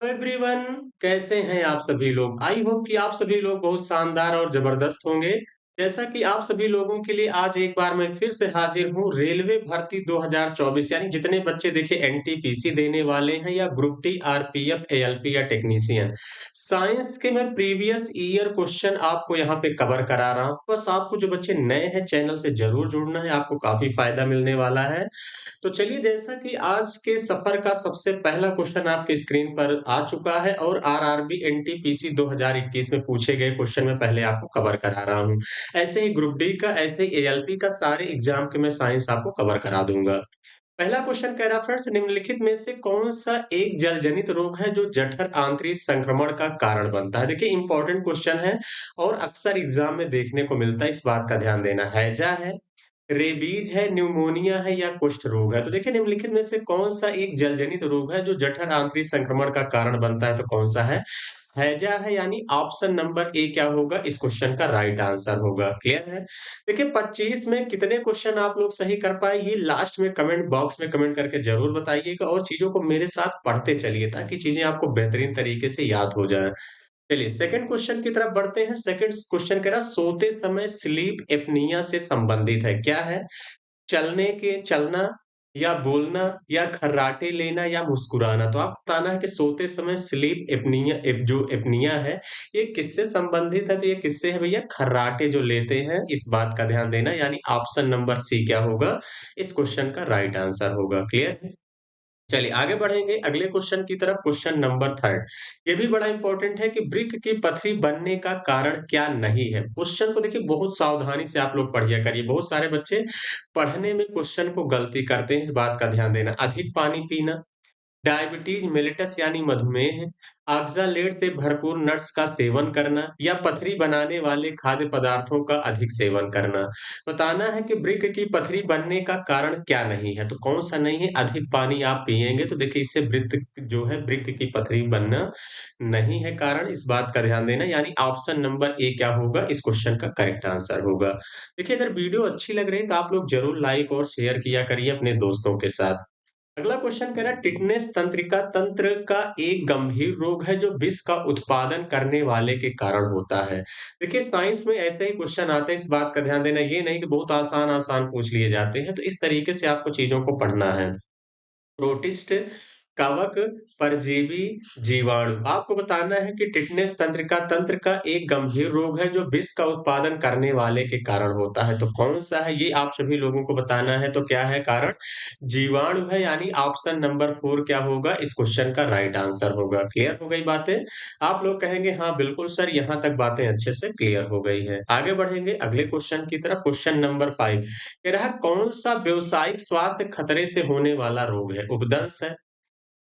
Everyone, कैसे हैं आप सभी लोग? आई होप कि आप सभी लोग बहुत शानदार और जबरदस्त होंगे। जैसा कि आप सभी लोगों के लिए आज एक बार मैं फिर से हाजिर हूँ रेलवे भर्ती 2024 यानी जितने बच्चे देखिए एनटीपीसी देने वाले हैं या ग्रुप डी आरपीएफ एएलपी या टेक्नीशियन साइंस के मैं प्रीवियस ईयर क्वेश्चन आपको यहाँ पे कवर करा रहा हूँ। बस आपको जो बच्चे नए हैं चैनल से जरूर जुड़ना है, आपको काफी फायदा मिलने वाला है। तो चलिए जैसा कि आज के सफर का सबसे पहला क्वेश्चन आपके स्क्रीन पर आ चुका है और आरआरबी एनटीपीसी 2021 में पूछे गए क्वेश्चन में पहले आपको कवर करा रहा हूं। ऐसे ही ग्रुप डी का, ऐसे ही एएलपी का सारे एग्जाम के मैं साइंस आपको कवर करा दूंगा। पहला क्वेश्चन कह रहा फ्रेंड्स, निम्नलिखित में से कौन सा एक जल जनित रोग है जो जठर आंतरिक संक्रमण का कारण बनता है? देखिए इंपॉर्टेंट क्वेश्चन है और अक्सर एग्जाम में देखने को मिलता है, इस बात का ध्यान देना। हैजा है, रेबीज है, न्यूमोनिया है या कुष्ठ रोग है? तो देखिए निम्नलिखित में से कौन सा एक जलजनित रोग है जो जठर आंतरिक संक्रमण का कारण बनता है? तो कौन सा है? हैजा है, यानी ऑप्शन नंबर ए क्या होगा इस क्वेश्चन का राइट आंसर होगा। क्लियर है? देखिए 25 में कितने क्वेश्चन आप लोग सही कर पाए ये लास्ट में कमेंट बॉक्स में कमेंट करके जरूर बताइएगा और चीजों को मेरे साथ पढ़ते चलिए ताकि चीजें आपको बेहतरीन तरीके से याद हो जाए। चलिए सेकंड क्वेश्चन की तरफ बढ़ते हैं। सेकंड क्वेश्चन कह रहा सोते समय स्लीप एपनिया से संबंधित है, क्या है? चलना या बोलना या खर्राटे लेना या मुस्कुराना? तो आपको बताना है कि सोते समय स्लीप एपनिया जो एपनिया है ये किससे संबंधित है? तो ये किससे है भैया? खर्राटे जो लेते हैं, इस बात का ध्यान देना, यानी ऑप्शन नंबर सी क्या होगा इस क्वेश्चन का राइट आंसर होगा। क्लियर है? चलिए आगे बढ़ेंगे अगले क्वेश्चन की तरफ। क्वेश्चन नंबर थर्ड, ये भी बड़ा इंपॉर्टेंट है कि वृक्क की पथरी बनने का कारण क्या नहीं है? क्वेश्चन को देखिए बहुत सावधानी से आप लोग पढ़िया करिए। बहुत सारे बच्चे पढ़ने में क्वेश्चन को गलती करते हैं, इस बात का ध्यान देना। अधिक पानी पीना, डायबिटीज मेलिटस यानी मधुमेह, ऑक्सैलेट से भरपूर नट्स का सेवन करना या पथरी बनाने वाले खाद्य पदार्थों का अधिक सेवन करना? बताना है कि वृक्क की पथरी बनने का कारण क्या नहीं है। तो कौन सा नहीं है? अधिक पानी आप पिएंगे तो देखिए इससे वृत्त जो है वृक्क की पथरी बनना नहीं है कारण, इस बात का ध्यान देना, यानी ऑप्शन नंबर ए क्या होगा इस क्वेश्चन का करेक्ट आंसर होगा। देखिए अगर वीडियो अच्छी लग रही है तो आप लोग जरूर लाइक और शेयर किया करिए अपने दोस्तों के साथ। अगला क्वेश्चन कह रहा है टिटनेस तंत्रिका तंत्र का एक गंभीर रोग है जो विष का उत्पादन करने वाले के कारण होता है। देखिए साइंस में ऐसे ही क्वेश्चन आते हैं, इस बात का ध्यान देना। ये नहीं कि बहुत आसान आसान पूछ लिए जाते हैं, तो इस तरीके से आपको चीजों को पढ़ना है। प्रोटिस्ट, कवक, परजीवी, जीवाणु? आपको बताना है कि टिटनेस तंत्रिका तंत्र का एक गंभीर रोग है जो विष का उत्पादन करने वाले के कारण होता है। तो कौन सा है ये आप सभी लोगों को बताना है। तो क्या है कारण? जीवाणु है, यानी ऑप्शन नंबर 4 क्या होगा इस क्वेश्चन का राइट आंसर होगा। क्लियर हो गई बातें? आप लोग कहेंगे हाँ बिल्कुल सर, यहाँ तक बातें अच्छे से क्लियर हो गई है। आगे बढ़ेंगे अगले क्वेश्चन की तरफ। क्वेश्चन नंबर 5 कह रहा है कौन सा व्यावसायिक स्वास्थ्य खतरे से होने वाला रोग है? उपदंस है,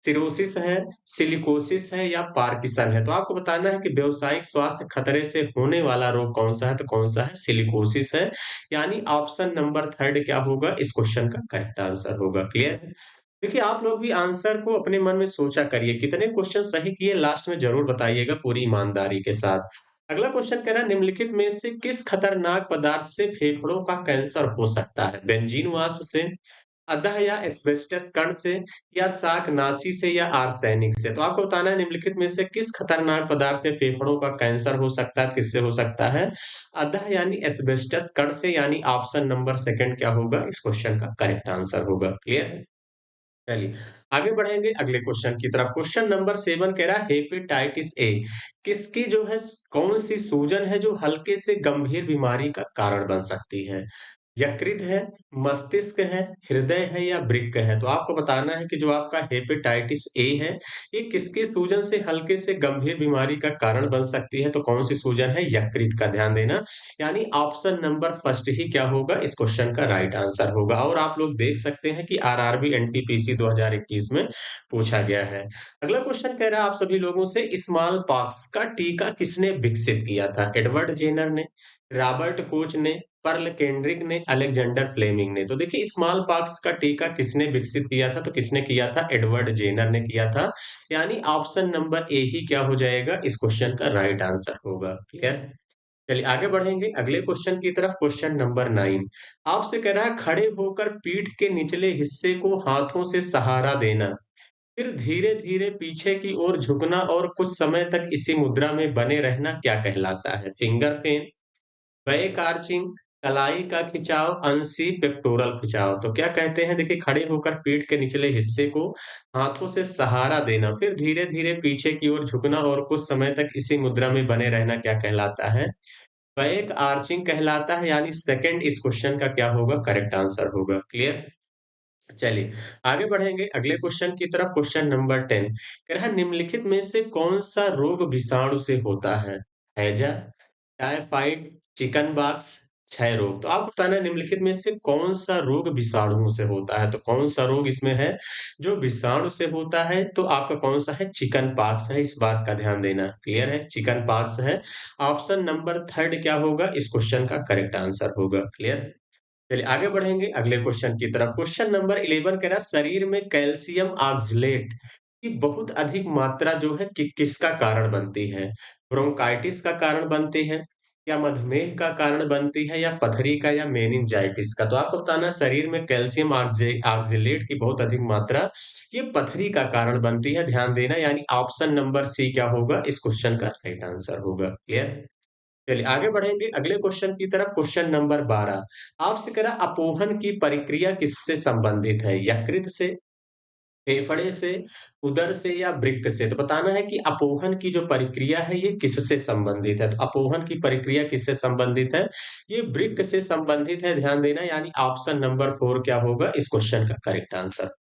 सिरोसिस है, सिलिकोसिस है या पार्किंसन है? तो आपको बताना है कि व्यावसायिक स्वास्थ्य खतरे से होने वाला रोग कौन सा है। तो कौन सा है? सिलिकोसिस है, यानी ऑप्शन नंबर थर्ड क्या होगा इस क्वेश्चन का करेक्ट आंसर होगा। क्लियर है? देखिए आप लोग भी आंसर को अपने मन में सोचा करिए, कितने क्वेश्चन सही किए लास्ट में जरूर बताइएगा पूरी ईमानदारी के साथ। अगला क्वेश्चन कह रहा है निम्नलिखित में से किस खतरनाक पदार्थ से फेफड़ों का कैंसर हो सकता है? बेंजीन वाष्प से, अतः या एस्बेस्टस कण से या शाकनाशी से या आर्सेनिक से? तो आपको बताना है निम्नलिखित में से किस खतरनाक पदार्थ से फेफड़ों का कैंसर हो सकता है, किससे हो सकता है? अतः यानी एस्बेस्टस कण से, यानी ऑप्शन नंबर सेकंड क्या होगा इस क्वेश्चन का करेक्ट आंसर होगा। क्लियर है? चलिए आगे बढ़ेंगे अगले क्वेश्चन की तरफ। क्वेश्चन नंबर 7 कह रहा है हेपेटाइटिस ए किसकी जो है कौन सी सूजन है जो हल्के से गंभीर बीमारी का कारण बन सकती है? यकृत है, मस्तिष्क है, हृदय है या वृक्क है? तो आपको बताना है कि जो आपका हेपेटाइटिस ए है ये किसकी सूजन से हल्के से गंभीर बीमारी का कारण बन सकती है? तो कौन सी सूजन है? यकृत का ध्यान देना, यानी ऑप्शन नंबर फर्स्ट ही क्या होगा इस क्वेश्चन का राइट आंसर होगा। और आप लोग देख सकते हैं कि आरआरबी एनटीपीसी 2021 में पूछा गया है। अगला क्वेश्चन कह रहा है आप सभी लोगों से स्मॉल पॉक्स का टीका किसने विकसित किया था? एडवर्ड जेनर ने, रॉबर्ट कोच ने, पर्ल केंड्रिक ने, अलेक्जेंडर फ्लेमिंग ने? तो देखिए स्मॉल पॉक्स का टीका किसने विकसित किया था? तो किसने किया था? एडवर्ड जेनर ने किया था, यानी ऑप्शन नंबर ए ही क्या हो जाएगा इस क्वेश्चन का राइट आंसर होगा। क्लियर? चलिए आगे बढ़ेंगे अगले क्वेश्चन की तरफ। क्वेश्चन नंबर 9 आपसे कह रहा है खड़े होकर पीठ के निचले हिस्से को हाथों से सहारा देना फिर धीरे-धीरे पीछे की ओर झुकना और कुछ समय तक इसी मुद्रा में बने रहना क्या कहलाता है? फिंगर फेन, बैक आर्चिंग, कलाई का खिंचाव, अनसी पेक्टोरल खिंचाव। तो क्या कहते हैं देखिए खड़े होकर पीठ के निचले हिस्से को हाथों से सहारा देना, फिर धीरे-धीरे पीछे की ओर झुकना और कुछ समय तक इसी मुद्रा में बने रहना क्या कहलाता है? बैक आर्चिंग कहलाता है यानी सेकंड इस क्वेश्चन का क्या होगा? करेक्ट आंसर होगा। क्लियर? चलिए, आगे बढ़ेंगे अगले क्वेश्चन की तरफ क्वेश्चन नंबर 10 कह रहा है निम्नलिखित में से कौन-सा रोग विषाणु से होता है? हैजा, टाइफाइड, चिकन पॉक्स, क्षय रोग। तो आपको बताना है निम्नलिखित में से कौन-सा रोग विषाणुओं से होता है? तो कौन-सा रोग इसमें है जो विषाणु से होता है? तो आपका कौन-सा है? चिकन पॉक्स है, इस बात का ध्यान देना। क्लियर है? चिकन पॉक्स है। ऑप्शन नंबर 3 क्या होगा? इस क्वेश्चन का करेक्ट आंसर होगा। क्लियर? चलिए आगे बढ़ेंगे अगले क्वेश्चन की तरफ। क्वेश्चन नंबर 11 कह रहा है शरीर में कैल्शियम ऑक्सलेट की बहुत अधिक मात्रा जो है किसका कारण बनती है? ब्रोंकाइटिस का कारण बनती है या मधुमेह का कारण बनती है या पथरी का या मेनिंजाइटिस का? तो आपको बताना है शरीर में कैल्शियम ऑक्सलेट की बहुत अधिक मात्रा ये पथरी का कारण बनती है। ध्यान देना यानी ऑप्शन नंबर सी क्या होगा? इस क्वेश्चन का राइट आंसर होगा। क्लियर? चलिए आगे बढ़ेंगे अगले क्वेश्चन की तरफ क्वेश्चन नंबर 12 आपसे कह रहा अपोहन की प्रक्रिया किससे संबंधित है? यकृत से, फेफड़े से, उदर से या वृक्क से? तो बताना है कि अपोहन की जो प्रक्रिया है ये किससे संबंधित है? तो अपोहन की प्रक्रिया किससे संबंधित है? ये वृक्क से संबंधित है। ध्यान देना यानी ऑप्शन नंबर 4 क्या होगा? इस क्वेश्चन का करेक्ट आंसर।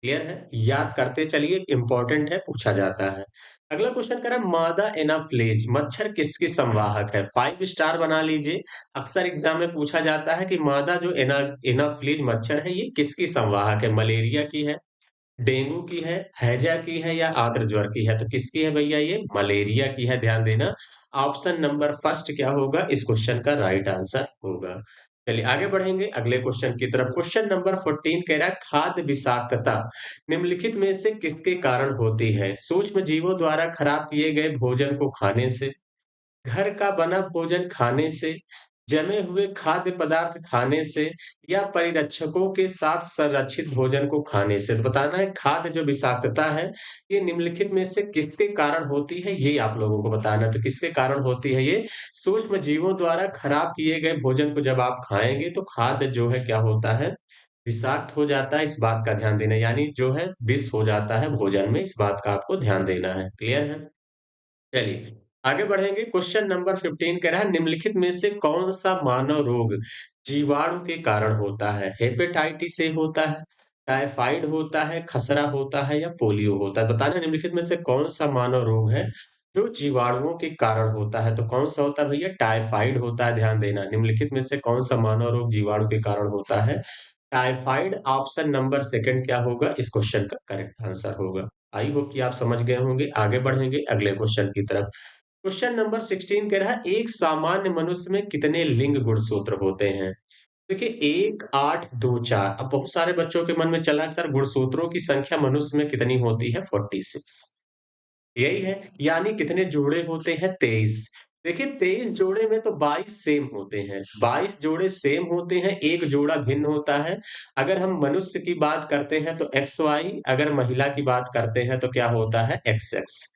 क्लियर है? याद करते चलिए इम्पोर्टेंट है, पूछा जाता है। अगला क्वेश्चन कह रहा है मादा एनाफ्लेज मच्छर किसकी संवाहक है? 5 स्टार बना लीजिए। अक्सर एग्जाम में पूछा जाता है कि मादा जो एनाफ्लीज मच्छर है ये किसकी संवाहक है? मलेरिया की है, डेंगू की है, हैजा की है या आंत्र ज्वर की है? तो किसकी है भैया ये? मलेरिया की है। ध्यान देना ऑप्शन नंबर फर्स्ट क्या होगा? इस क्वेश्चन का राइट आंसर होगा। चलिए आगे बढ़ेंगे अगले क्वेश्चन की तरफ। क्वेश्चन नंबर 14 कह रहा है खाद्य विषाक्तता निम्नलिखित में से किसके कारण होती है? सूक्ष्म जीवों द्वारा खराब किए गए भोजन को खाने से, घर का बना भोजन खाने से, जमे हुए खाद्य पदार्थ खाने से या परिरक्षकों के साथ संरक्षित भोजन को खाने से। तो बताना है खाद्य जो विषाक्तता है, ये निम्नलिखित में से किसके कारण होती है, ये आप लोगों को बताना है। तो किसके कारण होती है ये? सूक्ष्म जीवों द्वारा खराब किए गए भोजन को जब आप खाएँगे तो खाद्य जो है क्या होता है? विषाक्त हो जाता है, इस बात का ध्यान देना यानी जो है विष हो जाता है भोजन में, इस बात का आपको ध्यान देना है। क्लियर है? चलिए, आगे बढ़ेंगे क्वेश्चन नंबर 15 कह रहा है निम्नलिखित में से कौन-सा मानव रोग जीवाणु के कारण होता है? हेपेटाइटिस से होता है, टाइफाइड होता है, खसरा होता है या पोलियो होता है? बताना निम्नलिखित में से कौन-सा मानव रोग है जो जीवाणुओं के कारण होता है? तो कौन-सा होता है भैया? टाइफाइड होता है। ध्यान देना निम्नलिखित में से कौन-सा मानव रोग जीवाणु के कारण होता है? टाइफाइड ऑप्शन नंबर सेकंड क्या होगा? इस क्वेश्चन का करेक्ट आंसर होगा। आई होप कि आप समझ गए होंगे। आगे बढ़ेंगे अगले क्वेश्चन की तरफ। क्वेश्चन नंबर 16 कह रहा है एक सामान्य मनुष्य में कितने लिंग गुणसूत्र होते हैं? देखिए 1, 8, 2, 4 अब बहुत सारे बच्चों के मन में चला है सर गुणसूत्रों की संख्या मनुष्य में कितनी होती है? 46 यही है, यानी कितने जोड़े होते हैं? 23 देखिए 23 जोड़े में तो 22 सेम होते हैं, 22 जोड़े सेम होते हैं, एक जोड़ा भिन्न होता है। अगर हम मनुष्य की बात करते हैं तो XY, अगर महिला की बात करते हैं तो क्या होता है? XX।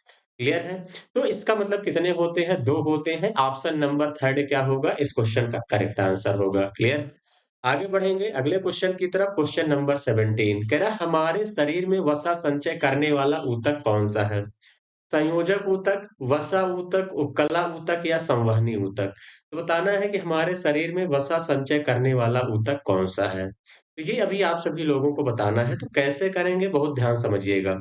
क्लियर है? तो इसका मतलब कितने होते हैं? 2 होते हैं। ऑप्शन नंबर 3 क्या होगा? इस क्वेश्चन का करेक्ट आंसर होगा। क्लियर? आगे बढ़ेंगे अगले क्वेश्चन की तरफ। क्वेश्चन नंबर 17 कह रहा है हमारे शरीर में वसा संचय करने वाला ऊतक कौन-सा है? संयोजक ऊतक, वसा ऊतक, उपकला ऊतक या संवहनी ऊतक? तो बताना है कि हमारे शरीर में वसा संचय करने वाला ऊतक कौन-सा है? तो ये अभी आप सभी लोगों को बताना है, तो कैसे करेंगे बहुत ध्यान समझिएगा।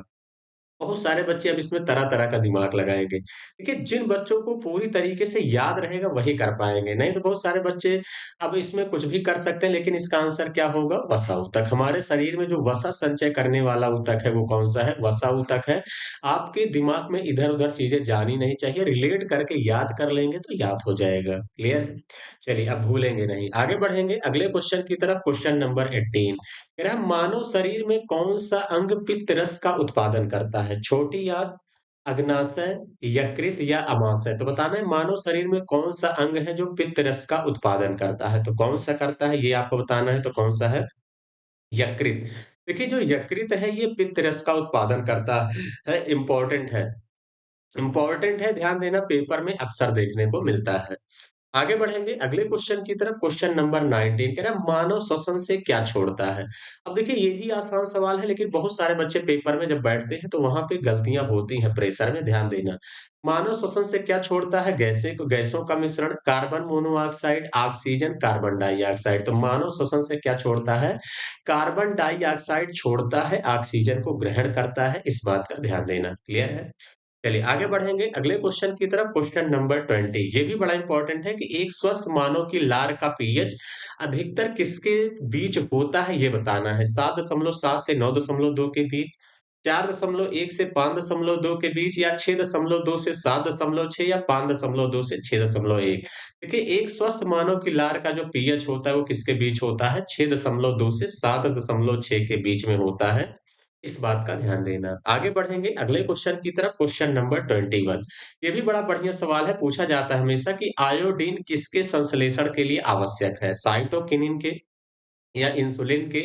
बहुत सारे बच्चे अब इसमें तरह-तरह का दिमाग लगाएँगे। देखिए, जिन बच्चों को पूरी तरीके से याद रहेगा वही कर पाएँगे, नहीं तो बहुत सारे बच्चे अब इसमें कुछ भी कर सकते हैं लेकिन इसका आंसर क्या होगा? वसा ऊतक। हमारे शरीर में जो वसा संचय करने वाला ऊतक है वो कौन-सा है? वसा ऊतक है। आपके दिमाग में इधर-उधर चीज़ें जानी नहीं चाहिए, रिलेट करके याद कर लेंगे तो याद हो जाएगा। क्लियर? चलिए अब भूलेंगे नहीं। आगे बढ़ेंगे अगले क्वेश्चन की तरफ क्वेश्चन नंबर 18 कह रहा है मानव शरीर में कौन-सा अंग पित्त रस का उत्पादन करता है? छोटी आंत, अग्नाशय, यकृत या अमाशय? तो बताना है मानव शरीर में कौन-सा अंग है जो पित्त रस का उत्पादन करता है? तो कौन-सा करता है ये आपको बताना है, तो कौन-सा है? यकृत। देखिए जो यकृत है ये पित्त रस का उत्पादन करता है, इम्पोर्टेंट है, ध्यान देना पेपर में अक्सर देखने को मिलता है। आगे बढ़ेंगे अगले क्वेश्चन की तरफ। क्वेश्चन नंबर 19 कह रहा है मानव श्वसन से क्या छोड़ता है। अब देखिए ये भी आसान सवाल है, लेकिन बहुत सारे बच्चे पेपर में जब बैठते हैं तो वहां पे गलतियां होती हैं प्रेशर में, ध्यान देना। मानव श्वसन से क्या छोड़ता है? गैसों का मिश्रण, carbon monoxide, oxygen, carbon dioxide. तो मानव श्वसन से क्या छोड़ता है? कार्बन डाइऑक्साइड छोड़ता है, ऑक्सीजन को ग्रहण करता है, इस बात का ध्यान देना। क्लियर है? चलिए आगे बढ़ेंगे अगले क्वेश्चन की तरफ। क्वेश्चन नंबर 20 ये भी बड़ा इंपॉर्टेंट है कि एक स्वस्थ मानव की लार का पीएच अधिकतर किसके बीच होता है ये बताना है। 7.7 से 9.2 के बीच, 4.1 से 5.2 के बीच, या 6.2 से 7.6, या 5.2 से 6.1। देखिए एक स्वस्थ मानव की लार का जो पीएच होता है वो किसके बीच होता है? 6.2 से 7.6 के बीच में होता है, इस बात का ध्यान देना। आगे बढ़ेंगे अगले क्वेश्चन की तरफ। क्वेश्चन नंबर 21 ये भी बड़ा बढ़िया सवाल है, पूछा जाता है हमेशा कि आयोडीन किसके संश्लेषण के लिए आवश्यक है? साइटोकिनिन के, या इंसुलिन के,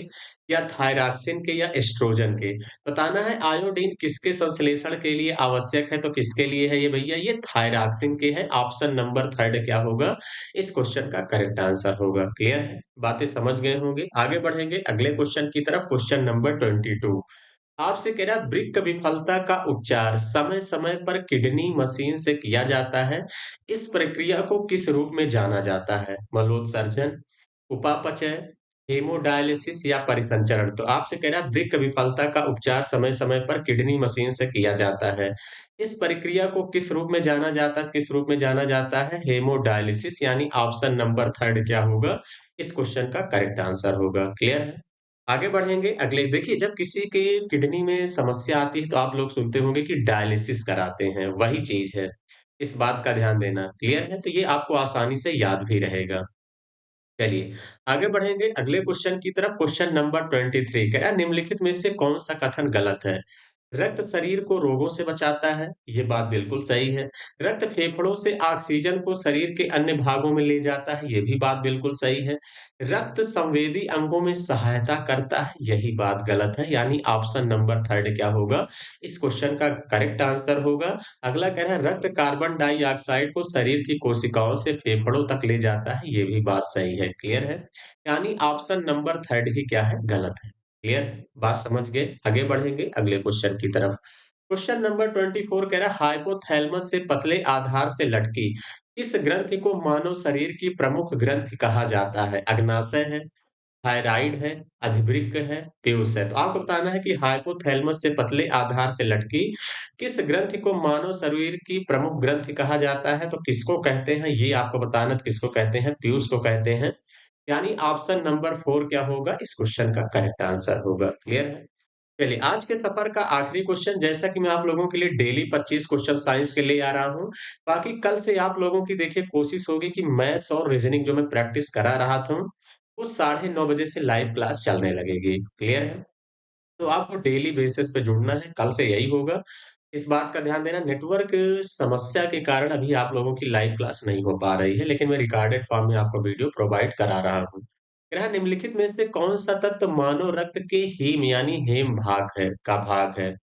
या थायरॉक्सिन के, या एस्ट्रोजन के। बताना है आयोडीन किसके संश्लेषण के लिए आवश्यक है, तो किसके लिए है ये भैया? ये थायरॉक्सिन के है। ऑप्शन नंबर थर्ड क्या होगा इस क्वेश्चन का करेक्ट आंसर होगा। क्लियर है? बातें समझ गए होंगे। आगे बढ़ेंगे अगले क्वेश्चन की तरफ। क्वेश्चन नंबर 22 आपसे कह रहा है वृक्क विफलता का उपचार समय समय पर किडनी मशीन से किया जाता है, इस प्रक्रिया को किस रूप में जाना जाता है? मलोत्सर्जन, उपापचय, हेमोडायलिसिस, या परिसंचरण। तो आपसे कह रहा है वृक्क विफलता का उपचार समय समय पर किडनी मशीन से किया जाता है, इस प्रक्रिया को किस रूप में जाना जाता है? किस रूप में जाना जाता है? हेमोडायलिसिस, यानी ऑप्शन नंबर थर्ड क्या होगा इस क्वेश्चन का करेक्ट आंसर होगा। क्लियर है? आगे बढ़ेंगे अगले। देखिए जब किसी के किडनी में समस्या आती है तो आप लोग सुनते होंगे कि डायलिसिस कराते हैं, वही चीज है, इस बात का ध्यान देना। क्लियर है? तो ये आपको आसानी से याद भी रहेगा। चलिए आगे बढ़ेंगे अगले क्वेश्चन की तरफ। क्वेश्चन नंबर 23 कह रहा है निम्नलिखित में से कौन सा कथन गलत है? रक्त शरीर को रोगों से बचाता है, ये बात बिल्कुल सही है। रक्त फेफड़ों से ऑक्सीजन को शरीर के अन्य भागों में ले जाता है, ये भी बात बिल्कुल सही है। रक्त संवेदी अंगों में सहायता करता है, यही बात गलत है, यानी ऑप्शन नंबर थर्ड क्या होगा इस क्वेश्चन का करेक्ट आंसर होगा। अगला कह रहा है रक्त कार्बन डाइऑक्साइड को शरीर की कोशिकाओं से फेफड़ों तक ले जाता है, ये भी बात सही है। क्लियर है? यानी ऑप्शन नंबर थर्ड ही क्या है? गलत है। क्लियर है? बात समझ गए? आगे बढ़ेंगे अगले क्वेश्चन की तरफ। क्वेश्चन नंबर 24 कह रहा है हाइपोथैलेमस से पतले आधार से लटकी इस ग्रंथि को मानव शरीर की प्रमुख ग्रंथि कहा जाता है? अग्नाशय है, थायराइड है, अधिवृक्क है, पीयूष है। तो आपको बताना है कि हाइपोथैलेमस से पतले आधार से लटकी किस ग्रंथि को मानव शरीर की प्रमुख ग्रंथि कहा जाता है? तो किसको कहते हैं ये आपको बताना है, किसको कहते हैं? पीयूष को कहते हैं। यानी ऑप्शन नंबर 4 क्या होगा इस क्वेश्चन का करेक्ट आंसर होगा। क्लियर है? चलिए आज के सफर का आखिरी क्वेश्चन, जैसा कि मैं आप लोगों के लिए डेली 25 क्वेश्चन साइंस के ले आ रहा हूँ। बाकी कल से आप लोगों की देखिए कोशिश होगी कि मैथ्स और रीजनिंग जो मैं प्रैक्टिस करा रहा था, वो 9:30 बजे से लाइव क्लास चलने लगेगी। क्लियर है? तो आपको डेली बेसिस पे जुड़ना है, कल से यही होगा। इस बात का ध्यान देना नेटवर्क समस्या के कारण अभी आप लोगों की लाइव क्लास नहीं हो पा रही है, लेकिन मैं रिकॉर्डेड फॉर्म में आपको वीडियो प्रोवाइड करा रहा हूँ। ग्रह निम्नलिखित में से कौन-सा तत्व मानव रक्त के हीम यानी हेम भाग है?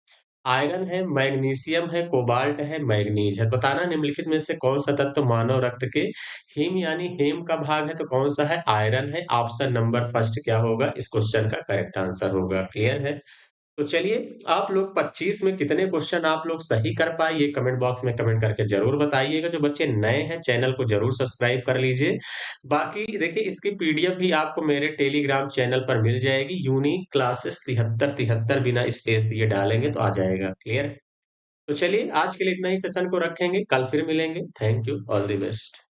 आयरन है, मैग्नीशियम है, कोबाल्ट है, मैग्नीज है। बताना निम्नलिखित में से कौन-सा तत्व मानव रक्त के हीम यानी हेम का भाग है? तो कौन-सा है? आयरन है। ऑप्शन नंबर फर्स्ट क्या होगा इस क्वेश्चन का करेक्ट आंसर होगा। क्लियर है? तो चलिए आप लोग 25 में कितने क्वेश्चन आप लोग सही कर पाए ये कमेंट बॉक्स में कमेंट करके जरूर बताइएगा। जो बच्चे नए हैं चैनल को जरूर सब्सक्राइब कर लीजिए। बाकी देखिए इसकी पीडीएफ भी आपको मेरे टेलीग्राम चैनल पर मिल जाएगी। यूनिक क्लासेस 73 बिना स्पेस दिए डालेंगे तो आ जाएगा। क्लियर? तो चलिए आज के लिए इतना ही सेशन को रखेंगे, कल फिर मिलेंगे। Thank you, all the best.